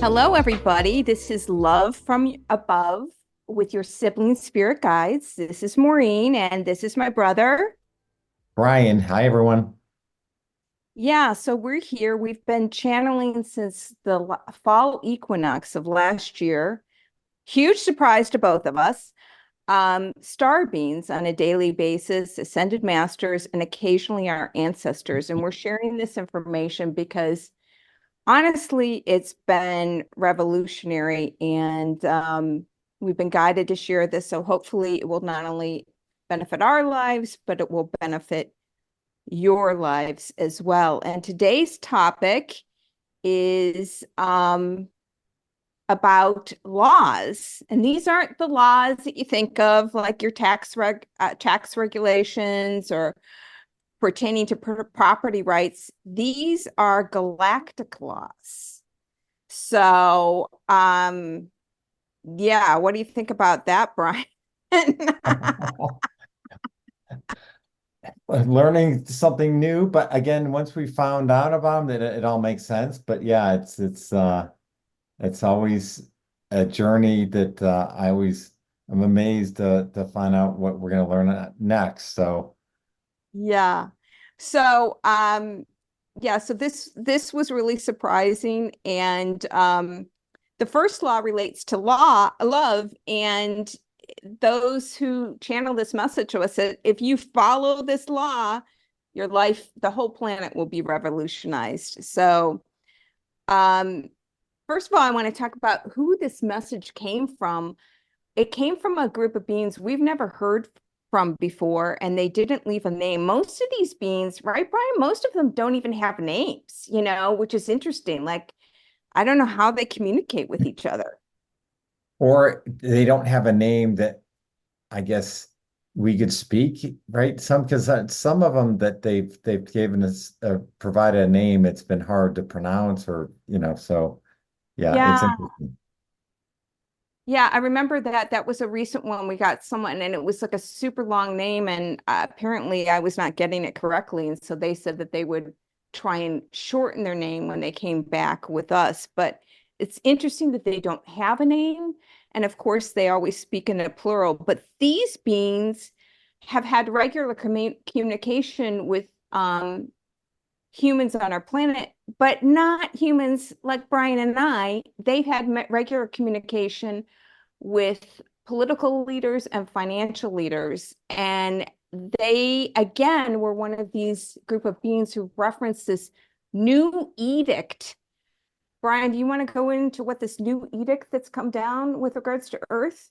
Hello, everybody. This is Love from Above with your Sibling Spirit Guides. This is Maureen, and this is my brother. Brian, hi everyone. Yeah, so we're here. We've been channeling since the fall equinox of last year. Huge surprise to both of us. Star beings on a daily basis, ascended masters, and occasionally our ancestors. And we're sharing this information because honestly, it's been revolutionary, and we've been guided to share this. So hopefully, it will not only benefit our lives, but it will benefit your lives as well. And today's topic is about laws, and these aren't the laws that you think of, like your tax regulations or pertaining to property rights. These are galactic laws. So, yeah, what do you think about that, Brian? Learning something new, but again, once we found out about them, it all makes sense. But yeah, it's always a journey that I'm amazed to find out what we're going to learn next. So Yeah. So, yeah, so this was really surprising. And the first law relates to love, and those who channel this message to us said if you follow this law, your life, the whole planet will be revolutionized. So, um, first of all, I want to talk about who this message came from. It came from a group of beings we've never heard from before, and they didn't leave a name. Most of these beings, right, Brian? Most of them don't even have names, which is interesting. Like, I don't know how they communicate with each other. or they don't have a name that I guess we could speak, right? Because some of them that they've given us provided a name, it's been hard to pronounce, or so yeah, it's Yeah. interesting. Yeah, I remember that was a recent one. We got someone and it was like a super long name, and apparently I was not getting it correctly, and so they said that they would try and shorten their name when they came back with us. But it's interesting that they don't have a name, and of course they always speak in a plural. But these beings have had regular communication with humans on our planet, but not humans like Brian and I. They've had regular communication with political leaders and financial leaders. And they, again, were one of these group of beings who referenced this new edict. Brian, do you want to go into what this new edict that's come down with regards to Earth?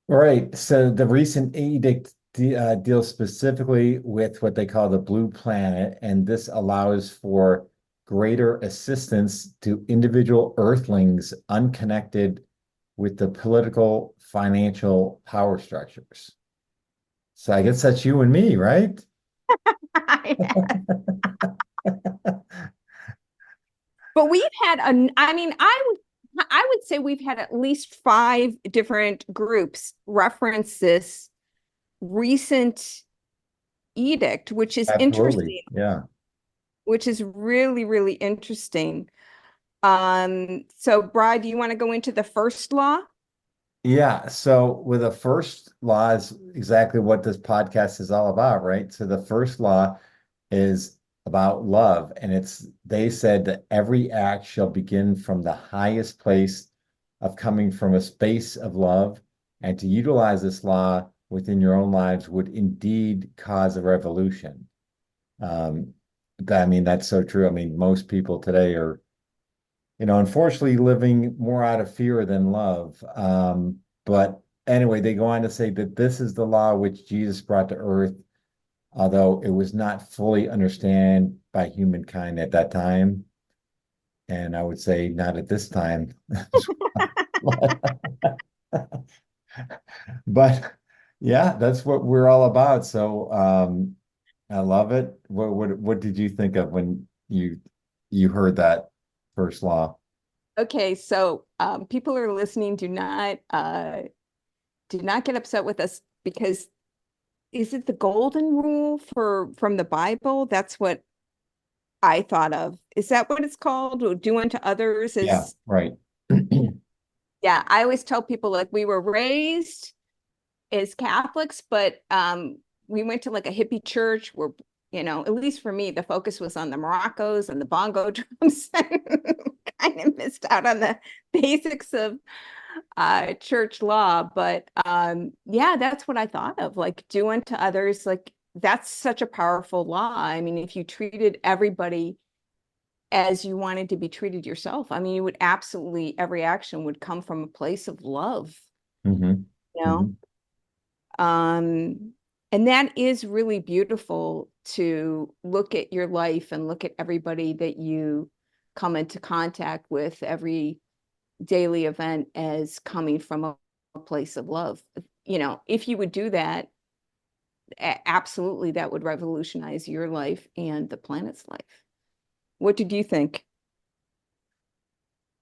Right. So the recent edict deals specifically with what they call the blue planet, and this allows for greater assistance to individual Earthlings unconnected with the political financial power structures. So I guess that's you and me, right? But we've had I mean, I would say we've had at least five different groups reference this recent edict, which is Absolutely. interesting, Yeah. which is really, really interesting. So Brad, do you want to go into the first law? Yeah. So with the first law is exactly what this podcast is all about, right? So the first law is about love. And they said that every act shall begin from the highest place of coming from a space of love. And to utilize this law within your own lives would indeed cause a revolution. Um, I mean, that's so true. I mean, most people today are, unfortunately living more out of fear than love. But anyway, they go on to say that this is the law which Jesus brought to earth, although it was not fully understood by humankind at that time. And I would say not at this time. But yeah, that's what we're all about. So I love it. What did you think of when you heard that first law? Okay, so people are listening. Do not get upset with us because is it the golden rule for from the Bible? That's what I thought of. Is that what it's called? Or do unto others Yeah, is, right. yeah, I always tell people like we were raised as Catholics, but we went to like a hippie church where, at least for me, the focus was on the maracas and the bongo drums. Kind of missed out on the basics of church law. But yeah, that's what I thought of. Like do unto others, like that's such a powerful law. I mean, if you treated everybody as you wanted to be treated yourself, I mean, you would absolutely, every action would come from a place of love, Hmm. you know? Hmm. Um, and that is really beautiful to look at your life and look at everybody that you come into contact with, every daily event as coming from a place of love. If you would do that, absolutely, that would revolutionize your life and the planet's life. What did you think?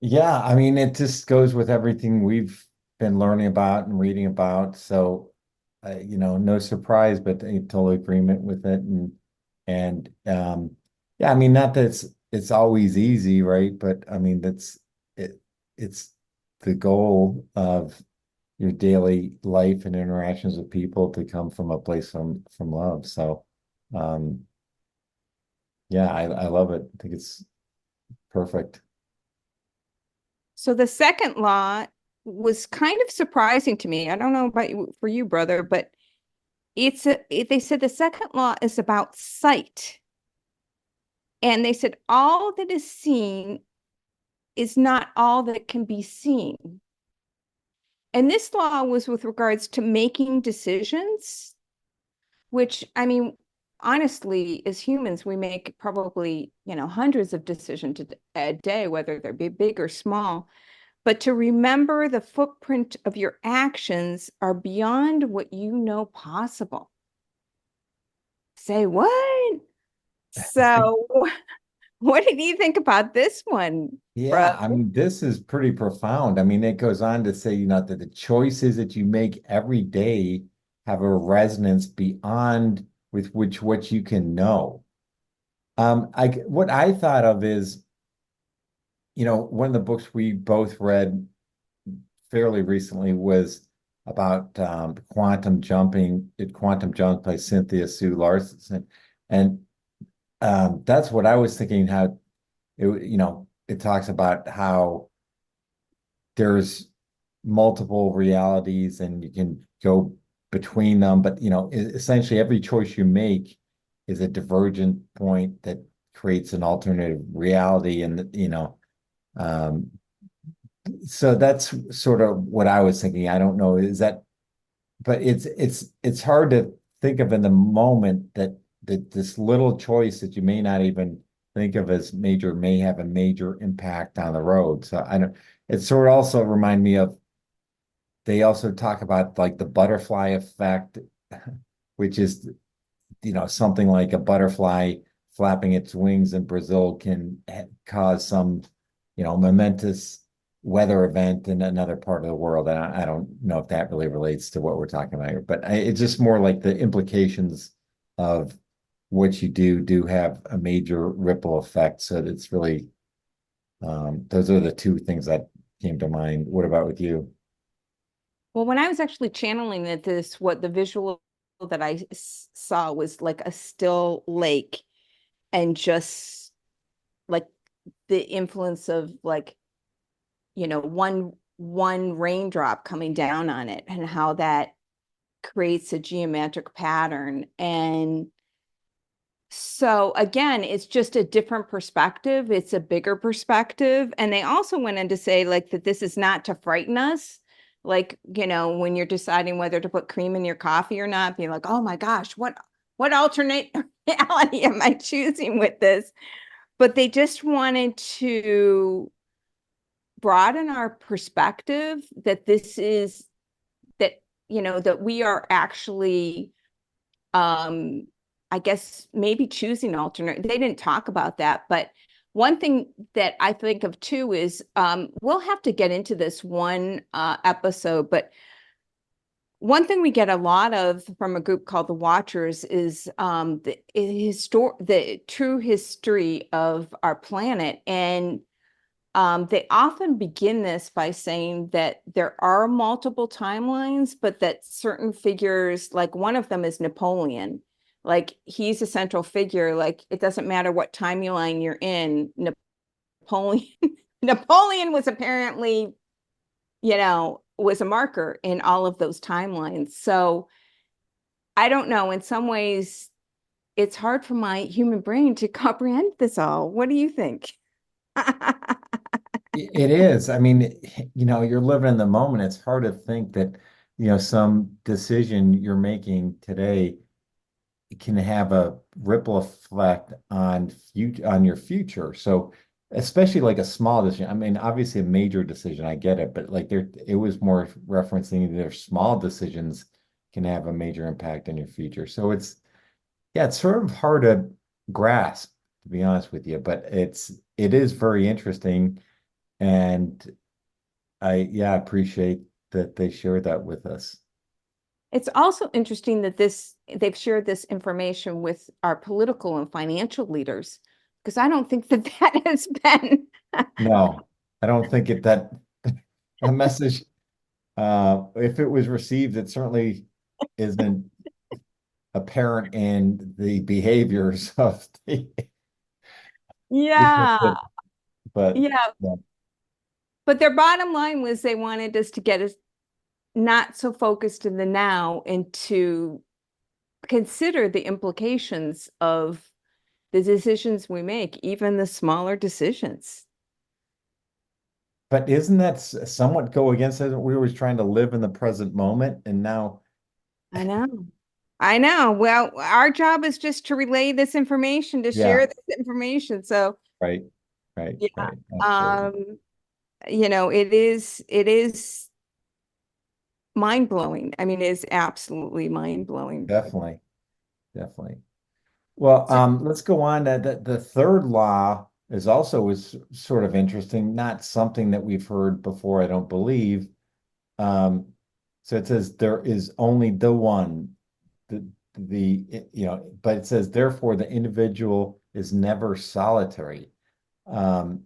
Yeah, I mean, it just goes with everything we've been learning about and reading about. So, no surprise, but a total agreement with it. And yeah, I mean, not that it's always easy, right? But I mean, it. It's the goal of your daily life and interactions with people to come from a place from love. So, um, yeah, I love it. I think it's perfect. So the second law was kind of surprising to me. I don't know about you, for you, brother, but they said the second law is about sight. And they said all that is seen is not all that can be seen. And this law was with regards to making decisions, which, I mean, honestly, as humans, we make probably, hundreds of decisions a day, whether they're big or small. But to remember the footprint of your actions are beyond what you know possible. Say what? So, what did you think about this one, brother? Yeah, I mean, this is pretty profound. I mean, it goes on to say, that the choices that you make every day have a resonance beyond with which what you can know. What I thought of is, one of the books we both read fairly recently was about quantum jumping, Quantum Jump by Cynthia Sue Larson. And that's what I was thinking, how it talks about how there's multiple realities and you can go between them, but essentially every choice you make is a divergent point that creates an alternative reality. And um, so that's sort of what I was thinking. I don't know, is that, but it's hard to think of in the moment that this little choice that you may not even think of as major may have a major impact on the road. So I don't. It sort of also remind me of, they also talk about like the butterfly effect, which is, something like a butterfly flapping its wings in Brazil can cause some, momentous weather event in another part of the world. And I don't know if that really relates to what we're talking about here, but it's just more like the implications of what you do have a major ripple effect. So it's really, those are the two things that came to mind. What about with you? Well, when I was actually channeling it, what the visual that I saw was like a still lake and just like the influence of like, one raindrop coming down on it and how that creates a geometric pattern. And so again, it's just a different perspective. It's a bigger perspective. And they also went in to say like that this is not to frighten us. Like, when you're deciding whether to put cream in your coffee or not, being like, oh my gosh, what alternate reality am I choosing with this? But they just wanted to broaden our perspective that this is that, that we are actually um I guess maybe choosing alternate. They didn't talk about that, but one thing that I think of too is we'll have to get into this one episode, but One thing we get a lot of from a group called the Watchers is the true history of our planet. And they often begin this by saying that there are multiple timelines, but that certain figures, like one of them is Napoleon, like he's a central figure. Like it doesn't matter what timeline you're in, Napoleon Napoleon was apparently, was a marker in all of those timelines. So I don't know. In some ways, it's hard for my human brain to comprehend this all. What do you think? It is. I mean, you're living in the moment. It's hard to think that, some decision you're making today can have a ripple effect on your future. So especially like a small decision. I mean, obviously a major decision, I get it, but like it was more referencing their small decisions can have a major impact on your future. So yeah, it's sort of hard to grasp, to be honest with you, but it is very interesting. And yeah, I appreciate that they shared that with us. It's also interesting that they've shared this information with our political and financial leaders, because I don't think that that has been. No, I don't think that message, if it was received, it certainly isn't apparent in the behaviors of the Yeah, leadership, but yeah. yeah. But their bottom line was they wanted us to get us not so focused in the now and to consider the implications of the decisions we make, even the smaller decisions. But isn't that somewhat go against it? We were trying to live in the present moment, and now, I know. I know. Well, our job is just to relay this information, to yeah, share this information. So, right, right, yeah. right, absolutely, Um, it is mind-blowing. I mean, it is absolutely mind-blowing. definitely, definitely. Well, So, let's go on. The third law is sort of interesting, not something that we've heard before, I don't believe. Um, so it says there is only the one, but it says therefore the individual is never solitary. Um,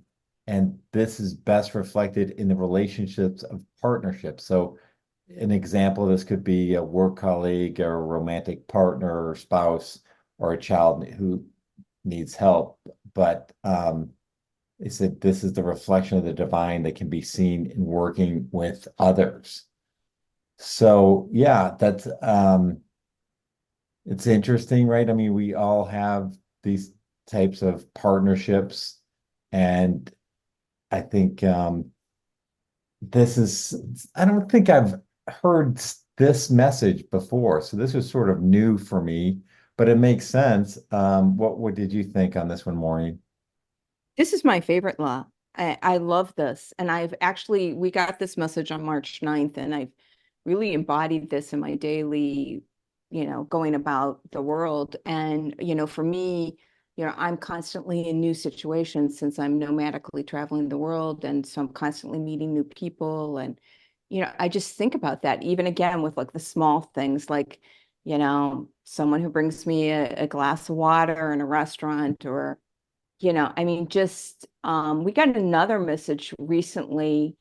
and this is best reflected in the relationships of partnerships. So an example of this could be a work colleague or a romantic partner or spouse or a child who needs help. But they said this is the reflection of the divine that can be seen in working with others. So yeah, that's it's interesting, right? I mean, we all have these types of partnerships, and I think this is, I don't think I've heard this message before. So this was sort of new for me, but it makes sense. What did you think on this one, Maureen? this is my favorite law. I love this. And we got this message on March 9th, and I've really embodied this in my daily, going about the world. And, for me, I'm constantly in new situations since I'm nomadically traveling the world. And so I'm constantly meeting new people. And, I just think about that, even again with like the small things, like, someone who brings me a glass of water in a restaurant, or I mean, just we got another message recently,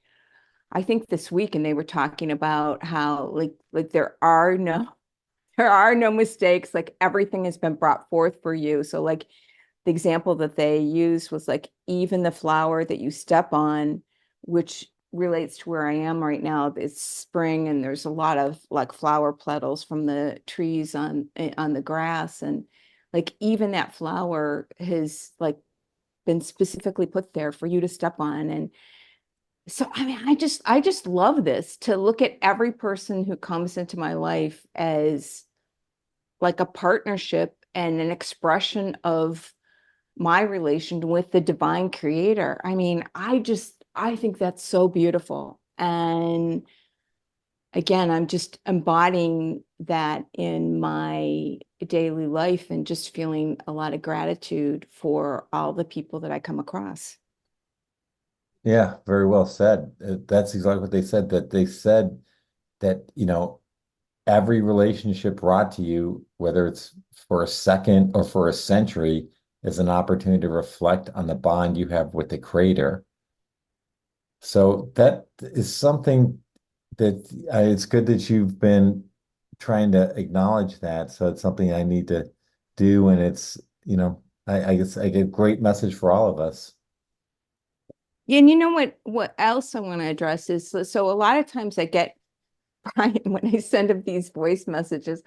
I think this week, and they were talking about how like there are no mistakes, like everything has been brought forth for you. So like the example that they used was like even the flower that you step on, which relates to where I am right now. It's spring and there's a lot of like flower petals from the trees on the grass, and like even that flower has like been specifically put there for you to step on. And so I mean, I just love this, to look at every person who comes into my life as like a partnership and an expression of my relation with the divine creator. I mean, I think that's so beautiful. And again, I'm just embodying that in my daily life and just feeling a lot of gratitude for all the people that I come across. Yeah, very well said. That's exactly what they said, that they said that, every relationship brought to you, whether it's for a second or for a century, is an opportunity to reflect on the bond you have with the creator. So that is something that it's good that you've been trying to acknowledge that. So it's something I need to do. And it's, I guess I get a great message for all of us. Yeah, and you know what else I want to address is so a lot of times I get Brian when I send him these voice messages,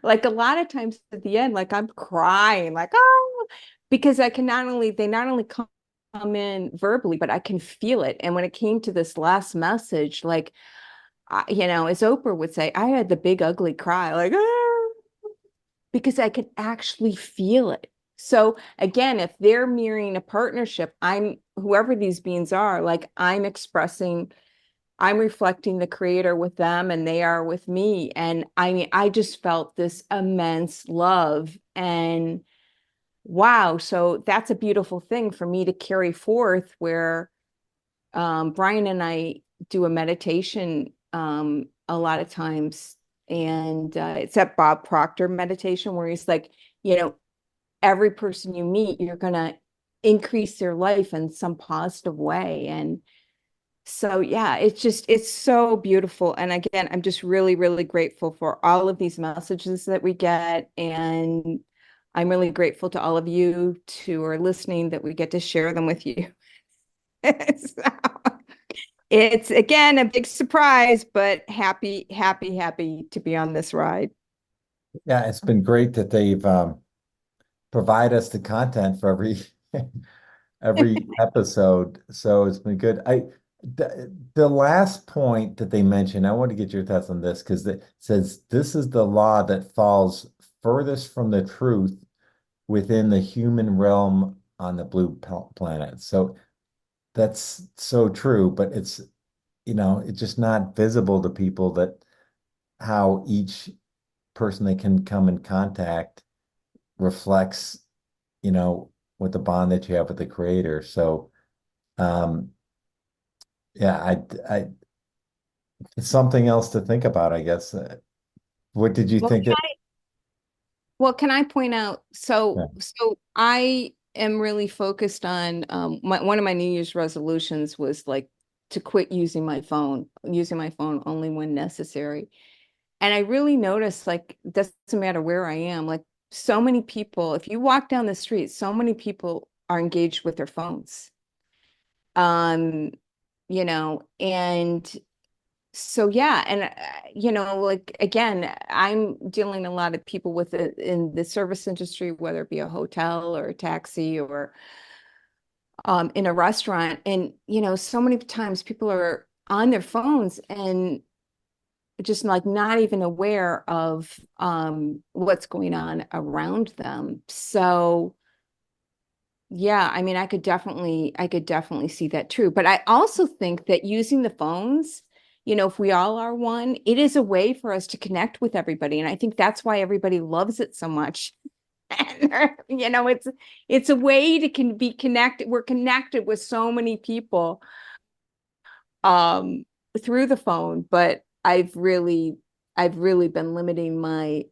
like a lot of times at the end, like I'm crying, like, oh, because I can not only they not only come in verbally, but I can feel it. And when it came to this last message, like as Oprah would say, I had the big ugly cry, like, ah, because I can actually feel it. So again, if they're mirroring a partnership, I'm whoever these beings are, like I'm reflecting the creator with them and they are with me. And I mean, I just felt this immense love and wow. So that's a beautiful thing for me to carry forth where Brian and I do a meditation a lot of times. And it's that Bob Proctor meditation where he's like, every person you meet, you're going to increase their life in some positive way. And so, yeah, it's so beautiful. And again, I'm just really, really grateful for all of these messages that we get. And I'm really grateful to all of you who are listening that we get to share them with you. So, it's again a big surprise, but happy, happy, happy to be on this ride. Yeah, it's been great that they've provide us the content for every episode. So it's been good. The last point that they mentioned, I want to get your thoughts on this because it says this is the law that falls furthest from the truth within the human realm on the blue planet. So that's so true, but it's just not visible to people that how each person they can come in contact reflects, with the bond that you have with the creator. So, um, yeah, it's something else to think about, I guess. What did you Well, think it? can I point out? Yeah. So I am really focused on one of my New Year's resolutions was like to quit using my phone only when necessary. And I really noticed like it doesn't matter where I am, like so many people, if you walk down the street, so many people are engaged with their phones. Um, and so yeah, and like again, I'm dealing a lot of people with it in the service industry, whether it be a hotel or a taxi or in a restaurant. And so many times people are on their phones and just like not even aware of what's going on around them. So yeah, I mean, I could definitely see that too. But I also think that using the phones, if we all are one, it is a way for us to connect with everybody. And I think that's why everybody loves it so much. And, it's a way to can be connected. We're connected with so many people um through the phone, but I've really been limiting my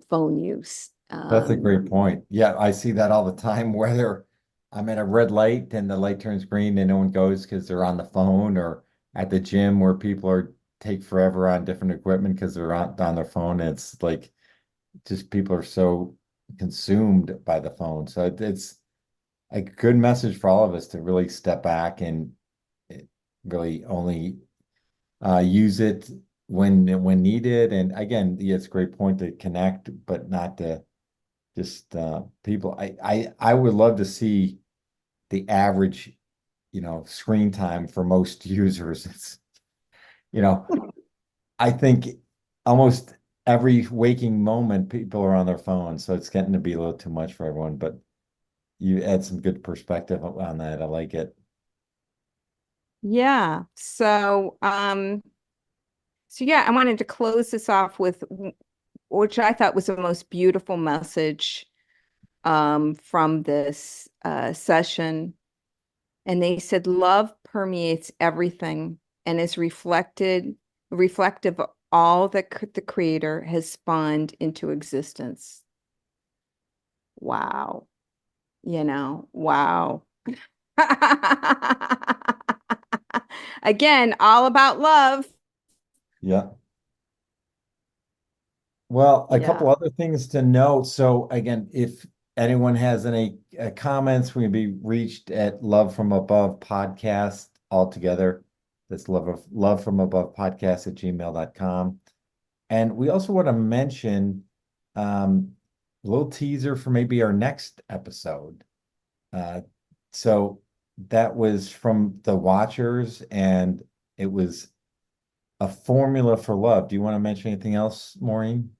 phone use. That's a great point. Yeah, I see that all the time, whether I'm at a red light and the light turns green and no one goes because they're on the phone, or at the gym where people are take forever on different equipment because they're on their phone. It's like just people are so consumed by the phone. So it's a good message for all of us to really step back and really only use it when needed. And again, yeah, it's a great point to connect, but not to just people. I would love to see the average, screen time for most users. You know, I think almost every waking moment people are on their phones, so it's getting to be a little too much for everyone. But you add some good perspective on that. I like it. Yeah. So yeah, I wanted to close this off with which I thought was the most beautiful message from this session. And they said, love permeates everything and is reflective all that the creator has spawned into existence. Wow. Wow. Again, all about love. Yeah. Well, a couple Yeah. other things to note. So again, if anyone has any comments, we can be reached at Love from Above Podcast altogether. That's love from above podcast at gmail.com. And we also want to mention a little teaser for maybe our next episode. Uh, so that was from the Watchers, and it was a formula for love. Do you want to mention anything else, Maureen?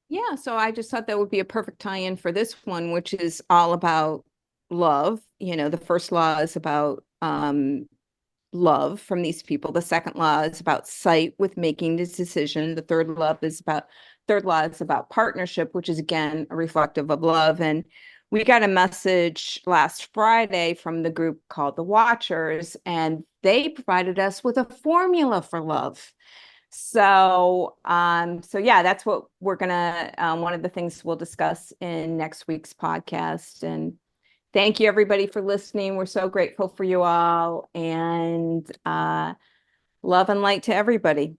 Yeah, so I just thought that would be a perfect tie-in for this one, which is all about love. The first law is about love from these people. The second law is about sight with making this decision. The third law is about partnership, which is again a reflective of love. And we got a message last Friday from the group called the Watchers, and they provided us with a formula for love. So yeah, that's what we're gonna one of the things we'll discuss in next week's podcast. And thank you everybody for listening. We're so grateful for you all, and love and light to everybody.